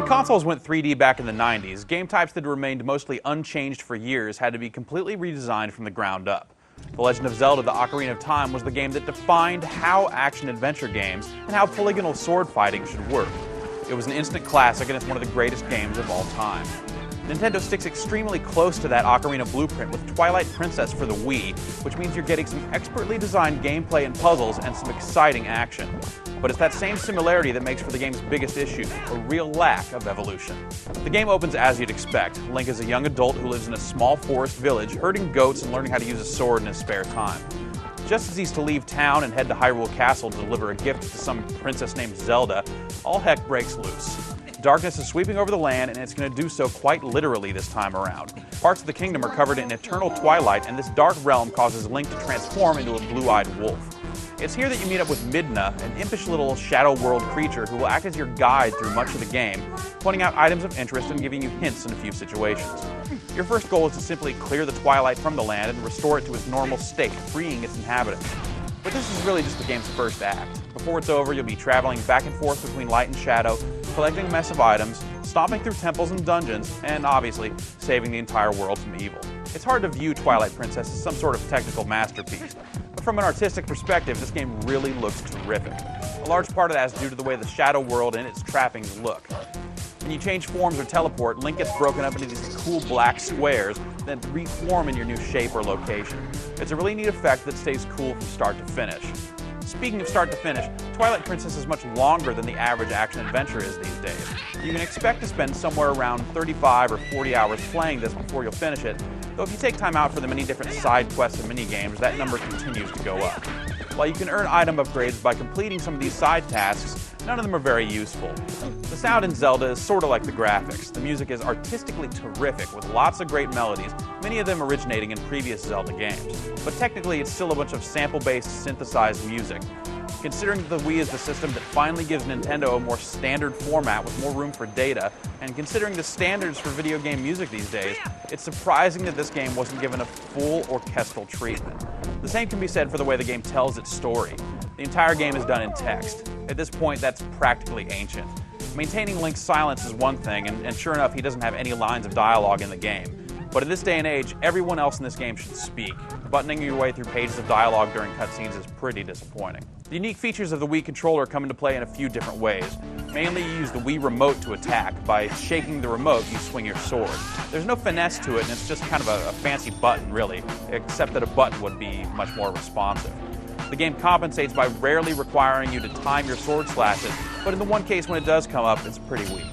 consoles went 3D back in the 90s, game types that remained mostly unchanged for years had to be completely redesigned from the ground up. The Legend of Zelda: The Ocarina of Time was the game that defined how action-adventure games and how polygonal sword fighting should work. It was an instant classic, and it's one of the greatest games of all time. Nintendo sticks extremely close to that Ocarina blueprint with Twilight Princess for the Wii, which means you're getting some expertly designed gameplay and puzzles and some exciting action. But it's that same similarity that makes for the game's biggest issue, a real lack of evolution. The game opens as you'd expect. Link is a young adult who lives in a small forest village, herding goats and learning how to use a sword in his spare time. Just as he's to leave town and head to Hyrule Castle to deliver a gift to some princess named Zelda, all heck breaks loose. Darkness is sweeping over the land, and it's going to do so quite literally this time around. Parts of the kingdom are covered in eternal twilight, and this dark realm causes Link to transform into a blue-eyed wolf. It's here that you meet up with Midna, an impish little shadow world creature who will act as your guide through much of the game, pointing out items of interest and giving you hints in a few situations. Your first goal is to simply clear the twilight from the land and restore it to its normal state, freeing its inhabitants. But this is really just the game's first act. Before it's over, you'll be traveling back and forth between light and shadow, collecting a mess of items, stomping through temples and dungeons, and obviously, saving the entire world from evil. It's hard to view Twilight Princess as some sort of technical masterpiece, but from an artistic perspective, this game really looks terrific. A large part of that is due to the way the shadow world and its trappings look. When you change forms or teleport, Link gets broken up into these cool black squares that reform in your new shape or location. It's a really neat effect that stays cool from start to finish. Speaking of start to finish, Twilight Princess is much longer than the average action-adventure is these days. You can expect to spend somewhere around 35 or 40 hours playing this before you'll finish it, though if you take time out for the many different side quests and mini-games, that number continues to go up. While you can earn item upgrades by completing some of these side tasks, none of them are very useful. The sound in Zelda is sort of like the graphics. The music is artistically terrific with lots of great melodies, many of them originating in previous Zelda games. But technically it's still a bunch of sample-based synthesized music. Considering that the Wii is the system that finally gives Nintendo a more standard format with more room for data, and considering the standards for video game music these days, it's surprising that this game wasn't given a full orchestral treatment. The same can be said for the way the game tells its story. The entire game is done in text. At this point, that's practically ancient. Maintaining Link's silence is one thing, and sure enough, he doesn't have any lines of dialogue in the game. But in this day and age, everyone else in this game should speak. Buttoning your way through pages of dialogue during cutscenes is pretty disappointing. The unique features of the Wii controller come into play in a few different ways. Mainly, you use the Wii remote to attack. By shaking the remote, you swing your sword. There's no finesse to it, and it's just kind of a fancy button, really, except that a button would be much more responsive. The game compensates by rarely requiring you to time your sword slashes, but in the one case when it does come up, it's pretty weak.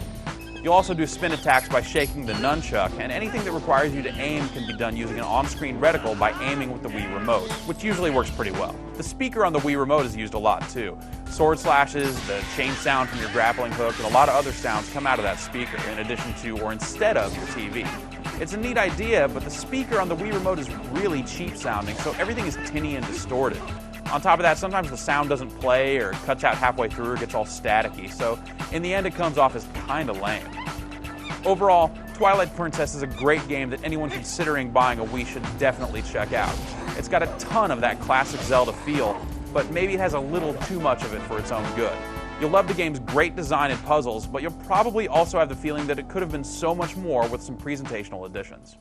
You'll also do spin attacks by shaking the nunchuck, and anything that requires you to aim can be done using an on-screen reticle by aiming with the Wii remote, which usually works pretty well. The speaker on the Wii remote is used a lot too. Sword slashes, the chain sound from your grappling hook, and a lot of other sounds come out of that speaker in addition to or instead of your TV. It's a neat idea, but the speaker on the Wii remote is really cheap sounding, so everything is tinny and distorted. On top of that, sometimes the sound doesn't play or cuts out halfway through or gets all staticky, so in the end it comes off as kinda lame. Overall, Twilight Princess is a great game that anyone considering buying a Wii should definitely check out. It's got a ton of that classic Zelda feel, but maybe it has a little too much of it for its own good. You'll love the game's great design and puzzles, but you'll probably also have the feeling that it could have been so much more with some presentational additions.